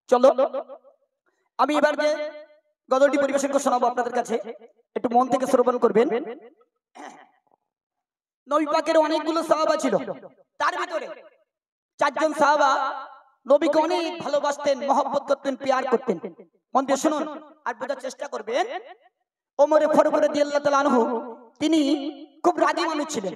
চলো আমি এবার যে গজলটি পরিবেশন করে শোনাবো আপনাদের কাছে, একটু মন থেকে শ্রবণ করবেন। নবী পাকের অনেকগুলো সাহাবা ছিল, তার ভিতরে চারজন সাহাবা নবীকে অনেক ভালোবাসতেন, মহব্বত করতেন, প্যার করতেন। মন দিয়ে শুনুন আর বোঝার চেষ্টা করবেন। ওমরে ফারুক রাদিয়াল্লাহু তাআলা আনহু তিনি খুব রাগী মানুষ ছিলেন,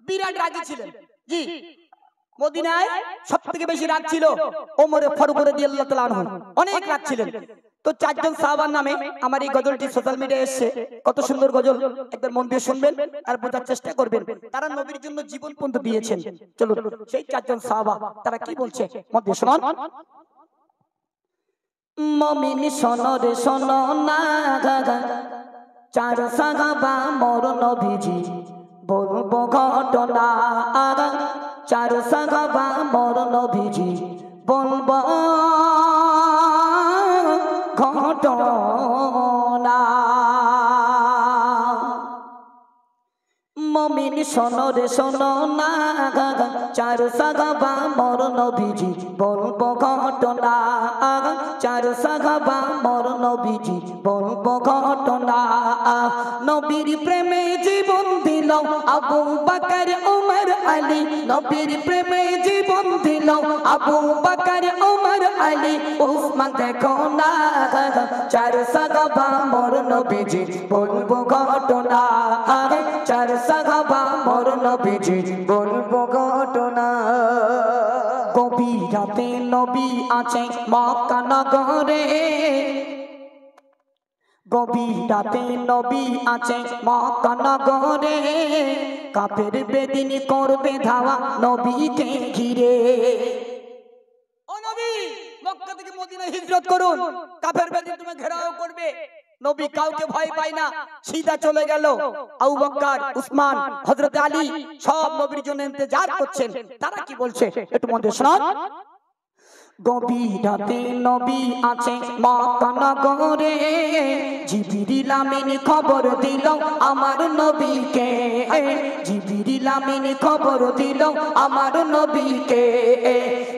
বিরাট রাগী ছিলেন। জি, মদিনায় সবথেকে বেশি রাগ ছিল ওমরে ফারুক রাদিয়াল্লাহু তাআলা আনহু, অনেক রাগ ছিলেন। তো চারজন সাহাবার নামে আমার এই গজলটি সোশ্যাল মিডিয়ায় এসেছে। কত সুন্দর গজল, একবার মন দিয়ে শুনবেন আর বোঝার চেষ্টা করবেন। তারা নবীর জন্য জীবন পর্যন্ত দিয়েছেন। চলুন সেই চারজন সাহাবা তারা কি বলছে মন দিয়ে শুনুন। মুমিন শোনো রে শোনো না, চার সাহাবা মোর নবীজি বলবো ঘটনা, চার সাহাবা মোর নবীজি বলবো ঘটনা। মুমিন শোনো রে শোনো না, চার সাহাবা মোর নবীজি বলবো ঘটনা, চার সাহাবা মোর নবীজি বলবো ঘটনা। নবীর প্রেমে জীবন দিল আবু বকর ওমর আলী, নবীর প্রেমে জীবন দিল আবু বকর ওমর আলী উসমান। দেখো না চার সাহাবা মোর নবীজি বলবো ঘটনা, চার সাহাবা মোর নবীজি বলবো ঘটনা। গভীর রাতে নবী আছে মক্কা নগরে, গভীর রাতে নবী আছে মক্কা নগরে, কাফের বেদিন করবে ধাওয়া নবীকে ঘিরে। ও নবী, মক্কা থেকে মদিনায় হিজরত করুন, কাফের বেদিন তুমি ঘেরাও করবে। নবী কাউকে ভয় পায় না, সিধা চলে গেল। আবু বকর, উসমান, হযরত আলী সব নবীর জন্য ইন্তজার করছেন। তারা কি বলছে একটু মন দিয়ে শুনুন। গভীর রাতে নবী আছে মক্কা নগরে, জিবরিল আমিন খবর দিল আমার নবীকে, জিবরিল আমিন খবর দিল আমার নবীকে।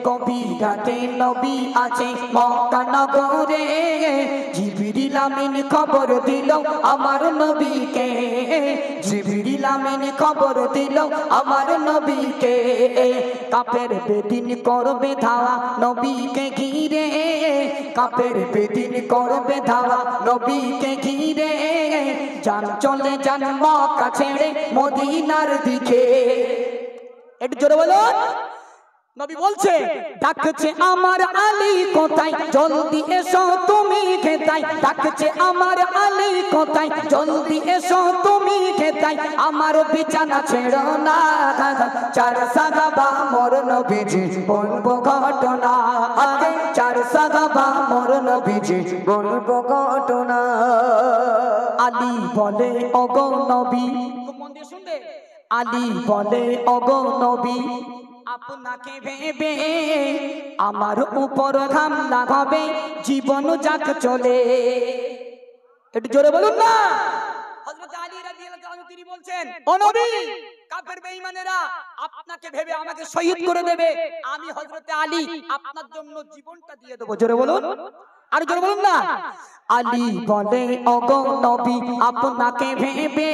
গভীর রাতে নবী আছে মক্কা নগরে, জিবরিল আমিন খবর দিল আমার নবীকে, জিবরিল আমিন খবর দিল আমার নবীকে। কাফের বেদিন করবে ধাওয়া নবীকে ঘিরে, কাফের বেদিন করবে ধাওয়া নবীকে ঘিরে, যান চলে যান মক্কা ছেড়ে মদিনার দিকে। একটু জোরে বলুন। নবী বলছে ডাকছে আমার আলী কোথায়, জলদি এসো তুমি খেতাই, ডাকছে আমার আলী কোথায়, জলদি এসো তুমি খেতাই, আমার বিছানা ছেড়ো না, চার সাহাবা মোর নবীজি বলবো ঘটনা, চার সাহাবা মোর নবীজি বলবো ঘটনা। আলী বলে ওগো নবী, খুব মন দিয়ে শুনবে, আলী বলে ওগো নবী আপনাকে ভেবে আমার উপর হামলা হবে জীবন যাক চলে। একটু জোরে বলুন না। হযরত আলী রাদিয়াল্লাহু তাআলা তিনি বলছেন ও নবী, কাফের বেঈমানেরা আপনাকে ভেবে আমাকে শহীদ করে দেবে, আমি হযরত আলী আপনার জন্য জীবনটা দিয়ে দেব। জোরে বলুন, আর জোরে বলুন না। আলী বলে ওগো নবী আপনাকে ভেবে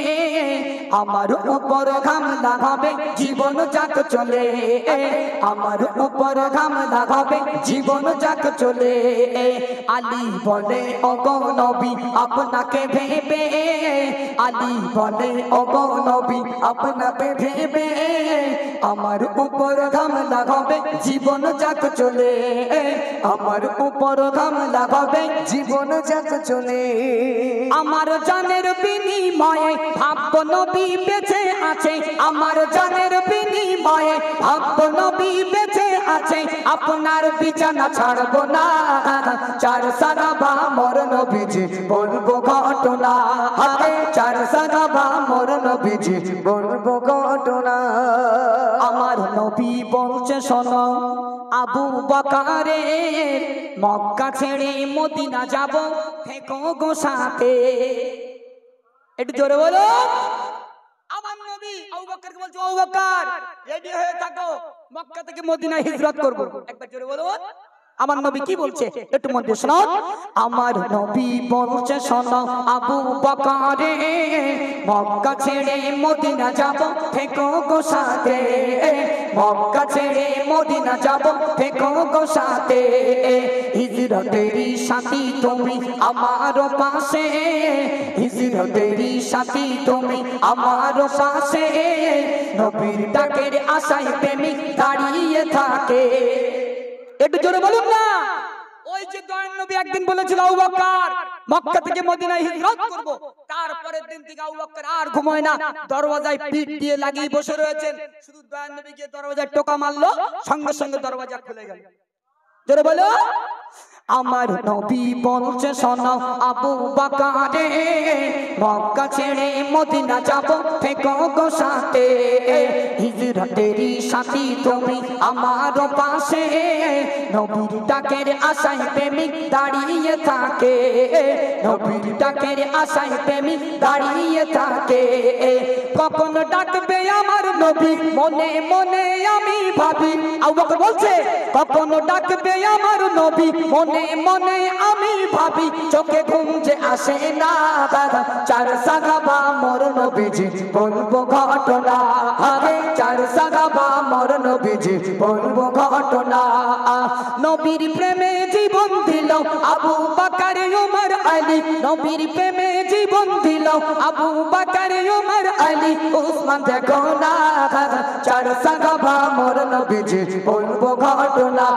আমার উপর হামলা হবে জীবন যাক চলে, আমার উপর হামলা হবে জীবন যাক চলে। আলী বলে ওগো নবী আপনাকে ভেবে, আলী বলে ওগো নবী আপনাকে ভেবে আমার উপর হামলা হবে জীবন যাক চলে, আমার উপর হামলা হবে জীবন যাক চলে। আমার জানের বিনিময়ে ভাগ্য নবী বেঁচে আছে, আমার জানের বিনিময়ে ভাগ্য নবী বেঁচে আছে, আপনার বিছানা ছাড়বো না, চার সাহাবা মোর নবীজি বলবো ঘটনা, চার সাহাবা মোর নবীজি বলবো ঘটনা। আমার নবী বলছে শোনো আবু বকরের মক্কা ছেড়ে মদিনা যাব থেকো গো সাথে। একটু জোরে বলো। আমার নবী আবু বকরকে বলছে আবু বকর রেডি হয়ে থাকো, মক্কা থেকে মদিনায় হিজরত করব। একবার জোরে বলো। আমার নবী কি বলছে একটু মন দিয়ে শোনো। আমার নবী বলছে শোনো, আবু বকরে মক্কা ছেড়ে মদিনা যাব, থেকো গো সাথে। মক্কা ছেড়ে মদিনা যাব, থেকো গো সাথে। হিজরতেরি সাথী তুমি আমার পাশে, হিজরতেরি সাথী তুমি আমার পাশে। নবীর ডাকের আশায় প্রেমিক দাঁড়িয়ে থাকে। একটু জোরে বলুন না। ওই যে দয়াল নবী একদিন বলেছিল আবু বকর মক্কা থেকে মদিনায় হিজরত করব, তারপরের দিন থেকে আবু বকর আর ঘুমায় না, দরওয়াজায় পিঠ দিয়ে লাগিয়ে বসে রয়েছেন। শুধু দয়াল নবী গিয়ে দরওয়াজায় টোকা মারলো, সঙ্গে সঙ্গে দরওয়াজা খুলে গেল। জোরে বলো। আমার নবী বলছে শোনো, আবু বকরে মক্কা ছেড়ে মদিনা যাব, থেকো গো সাথে। হিজরতেরি সাথী তুমি আমার পাশে। নবীর ডাকের আশায় প্রেমিক দাঁড়িয়ে থাকে, নবীর ডাকের আশায় প্রেমিক দাঁড়িয়ে থাকে। কখন ডাকবে আমার নবী মনে মনে আমি ভাবি। আবু বকর বলছে কখন ডাকবে আমার নবী মনে মনে আমি ভাবি। চোখে ঘুম যে আসে না, চার সাহাবা মোর নবীজি বলবো ঘটনা। আরে চার সাহাবা মোর নবীজি বলবো ঘটনা। নবীর প্রেমে জীবন দিল আবু বকর উমর আলী, নবীর প্রেমে জীবন দিল আবু বকর উমর আলী উসমান। দেখো না চার সাহাবা মোর নবীজি বলবো ঘটনা।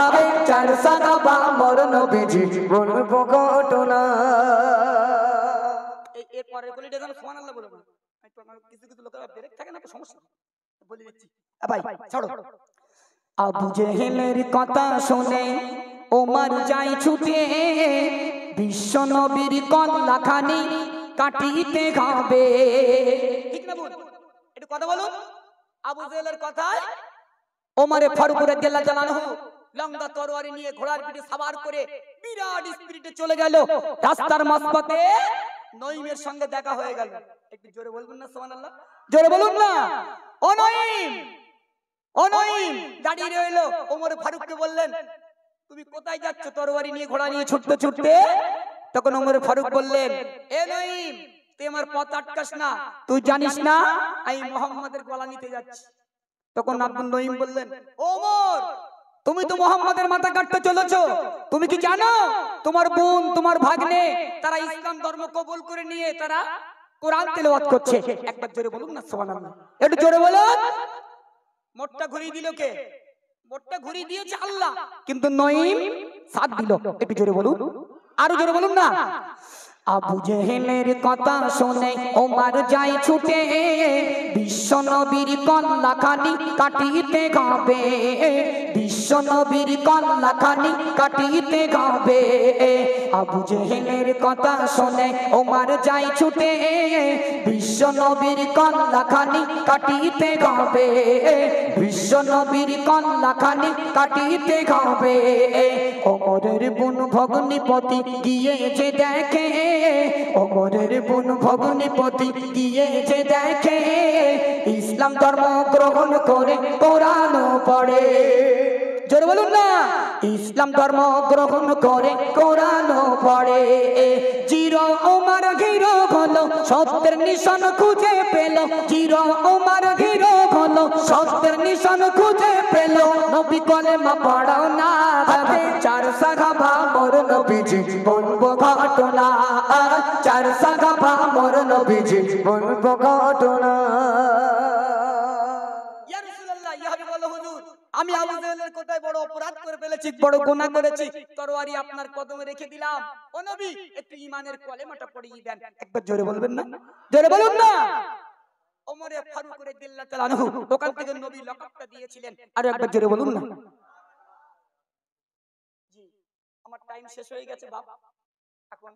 আরে চার সাহাবা মোর নবীজি বলবো ঘটনা। এর পরের গুলি দেখুন সুবহানাল্লাহ বলবো। আমি তো কিছু কিছু লোকেরা ব্রেক থাকে না, তো সমস্যা বলে দিচ্ছি। ভাই ছাড়ো। আবু জেহেলের কথা শুনে ওমর যায় ছুটে, বিশ্ব নবীর কল্লাখানি কাটিতে হবে। ঠিক না বল? একটু কথা বলুন। আবু জেহেলের কথায় ওমরে ফারুক রাদিয়াল্লাহু তাআলা আনহু লম্বা তরবারি নিয়ে ঘোড়ার পিঠে সওয়ার করে বিরাট স্পিরিটে চলে গেল। রাস্তার মাঝপথে নঈমের সঙ্গে দেখা হয়ে গেল। একটু জোরে বলবেন না সুবহানাল্লাহ? জোরে বলুন না। ও নঈম, ও নঈম দাঁড়িয়ে রইলো। ওমর ফারুককে বললেন তুমি কোথায় যাচ্ছ তরবারি নিয়ে ঘোড়া নিয়ে ছুটতে ছুটতে? তখন ওমর ফারুক বললেন এ নঈম তুই আমার পথ আটকাস না, তুই জানিস না আমি মুহাম্মাদের গলা নিতে যাচ্ছি। তখন আব্দুল নঈম বললেন ওমর তুমি তো মুহাম্মাদের মাথা কাটতে চলেছো, তুমি কি জানো তোমার বোন তোমার ভাগ্নে তারা ইসলাম ধর্ম কবুল করে নিয়ে তারা কোরআন তেলাওয়াত করছে। একবার জোরে বলুন না সুবহানাল্লাহ। একটু জোরে বলুন। মোটটা ঘুরিয়ে দিল কে? মোটটা ঘুরিয়ে দিয়েছে আল্লাহ, কিন্তু নঈম সাথ দিল। একটু জোরে বলুন, আরো জোরে বলুন না। আবু জেহেলের কথা শুনে ওমর যায় ছুটে, বিশ্ব নবীর কল্লাখানি কাটিতে হবে, বিশ্ব নবীর কল্লাখানি কাটিতে হবে। আবু জেহেলের কথা শুনে ওমর যায় ছুটে, বিশ্ব নবীর কল্লাখানি কাটিতে হবে, বিশ্ব নবীর কল্লাখানি কাটিতে হবে। ওমরের বোন ভগ্নিপতি গিয়ে যে দেখে, ওমরের বোন ভগ্নিপতি গিয়ে যে দেখে ইসলাম ধর্ম গ্রহণ করে কোরআন পড়ে। জোরে বলুন না। ইসলাম ধর্ম গ্রহণ করে কোরআন পড়ে। জিরো ওমর হিরো হলো, সত্যের নিশান খুঁজে পেল। জিরো ওমর হিরো হলো, সত্যের নিশান খুঁজে পেল। নবী কলেমা পড়াও না, চার সাহাবা মোর নবীজি বলবো ঘটনা। চার সাহাবা মোর নবীজি বলবো ঘটনা। ইয়া রাসূলুল্লাহ, ইয়া হাবিবাল্লাহ হুজুর, আমি আবু জেহেলের কোথায় বড় অপরাধ করে ফেলেছি, বড় গুনাহ করেছি, তরবারি আপনার কদমে রেখে দিলাম। ও নবী একটু ঈমানের কলেমাটা পড়িয়ে দেন। একবার জোরে বলবেন না? জোরে বলুন না। ওমর ফারুক রাদিয়াল্লাহু তাআলা আনহু ওখান থেকে নবী লকবটা দিয়েছিলেন। আর একবার জোরে বলুন না। জি আমার টাইম শেষ হয়ে গেছে বাপ। এখন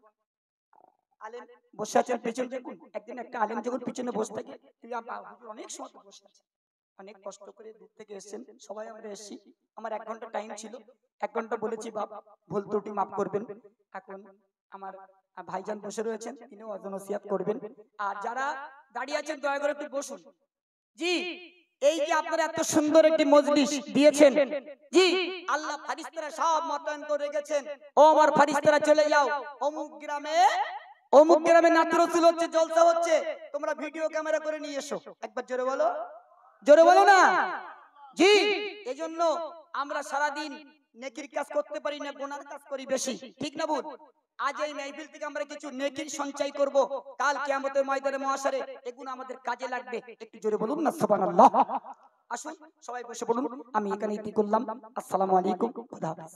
আলেম বসে আছেন পিছনে দেখুন। একদিন একটা আলেম যখন পিছনে বসে থাকে, অনেক সময় বসে আছে, অনেক কষ্ট করে দূর থেকে এসেছেন, সবাই আমরা এসেছি। আমার 1 ঘন্টা টাইম ছিল, 1 ঘন্টা বলেছি বাপ, ভুল ত্রুটি মাফ করবেন। এখন আমার ভাইজান বসে রয়েছেন, তিনিও ওয়াজ নসিহত করবেন। আর যারা দাঁড়িয়ে আছেন দয়া করে একটু বসুন। জি এই যে আপনারা এত সুন্দর একটি মজলিস দিয়েছেন, জি আল্লাহ ফারিস্তারা সব মোতায়েন করে রেখেছেন। ও আমার ফারিস্তারা চলে যাও অমুক গ্রামে নাত রসুল হচ্ছে, জলসা হচ্ছে, তোমরা ভিডিও ক্যামেরা করে নিয়ে এসো। একবার জোরে বলো না। জি এজন্য আমরা সারাদিন নেকির কাজ করতে পারি না, গুনার কাজ করি বেশি, ঠিক না ভুল? আজ এই মাহফিল থেকে আমরা কিছু নেকির সঞ্চয় করব, কাল কিয়ামতের ময়দানে মহাশরে এগুলো আমাদের কাজে লাগবে। একটু জোরে বলুন না সুবহানাল্লাহ। আসুন সবাই বসে বলুন। আমি এখানেই কি করলাম। আসসালামু আলাইকুম, খুদা হাফেজ।